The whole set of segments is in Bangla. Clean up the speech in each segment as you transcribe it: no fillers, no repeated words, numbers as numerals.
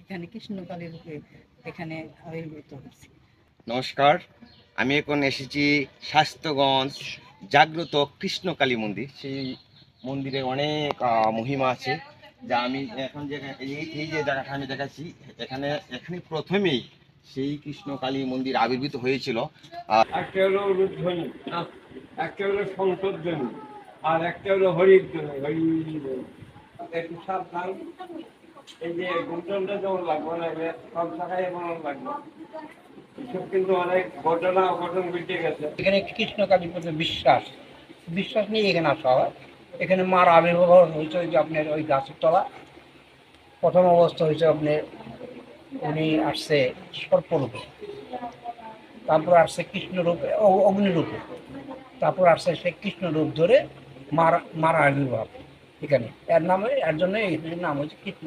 এখানে কৃষ্ণকালী রূপে এখানে আবির্ভূত হয়েছে। নমস্কার, আমি এখন এসেছি স্বাস্থ্যগঞ্জ জাগ্রত কৃষ্ণকালী মন্দির। সেই মন্দিরে অনেক মহিমা আছে, যা আমি এখন যে এই যে জায়গাটা আমি দেখাচ্ছি, এখানে প্রথমেই সেই কৃষ্ণকালী মন্দির আবির্ভূত হয়েছিল। একটা হলো রুদ্ধনী, একটা হলো সংশোধনী, আর একটা হলো হরিধ্বনি। হরি একটু সাবধান, এই যে গুঞ্জনটা যেমন লাগবে না, সব জায়গায় এমন লাগবে। এসব কিন্তু অনেক ঘটনা অঘটন ঘটে গেছে। এখানে কৃষ্ণকালীর প্রতি বিশ্বাস নিয়ে এখানে আসা হয়। এখানে মার আবির্ভাব হয়েছে ওই যে আপনার ওই গাছের তলা। প্রথম অবস্থা হয়েছে আপনার উনি আসছে সর্পরূপে, তারপর আসছে কৃষ্ণরূপে, অগ্নিরূপে, তারপর আসছে সে কৃষ্ণরূপ ধরে মার আবির্ভাব এখানে। এর জন্য এই নাম হচ্ছে কৃষ্ণ।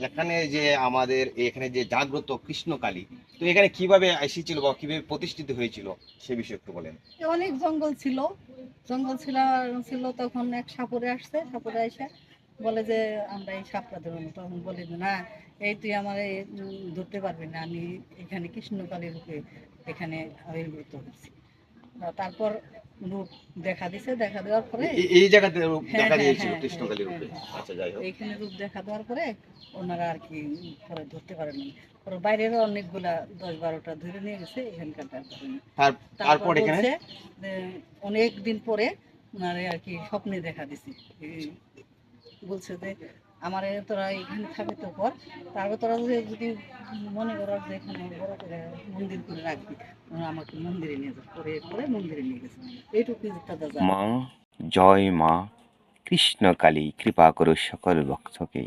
এখানে যে আমাদের এখানে যে জাগ্রত কৃষ্ণকালী, তো এখানে কিভাবে এসেছিল বা কিভাবে প্রতিষ্ঠিত হয়েছিল সে বিষয়ে একটু বলেন। অনেক জঙ্গল ছিল, ছিল তখন এক সাপুরে আসছে, সাপুরে এসে বলে যে আমরা এই সাপটা ধরবো। তখন বলে যে না, এই তুই আমার ধরতে পারবি না, আমি এখানে কৃষ্ণকালী রূপে এখানে আবির্ভূত হয়েছি। তারপর রূপ দেখা দিছে, দেখা দেওয়ার পরে এই জায়গাতে রূপ হ্যাঁ, দেখা হ্যাঁ, দিয়েছিল হ্যাঁ, কৃষ্ণকালী হ্যাঁ, রূপে। হ্যাঁ। আচ্ছা, যাই হোক। এইখানে রূপ দেখা দেওয়ার পরে ওনারা আর কি পরে ধরতে পারেনি। পরে বাইরেরও অনেকগুলা 10-12টা ধরে নিয়ে গেছে, এখানকার ধরেনি। তারপর এখানে বলছে যে অনেক দিন পরে ওনারে আর কি স্বপ্নে দেখা দিছে। বলছে যে আমার তোরা এখানে থাকবে তো পর, তারপর তোরা যদি মনে করো যে এখানে বড় করে মন্দির করে রাখবি, আমাকে মন্দিরে নিয়ে যাবে। পরে মন্দিরে নিয়ে গেছে। এইটুকু দাদা জানে। মা, জয় মা কৃষ্ণকালী, কৃপা করো সকল ভক্তকে।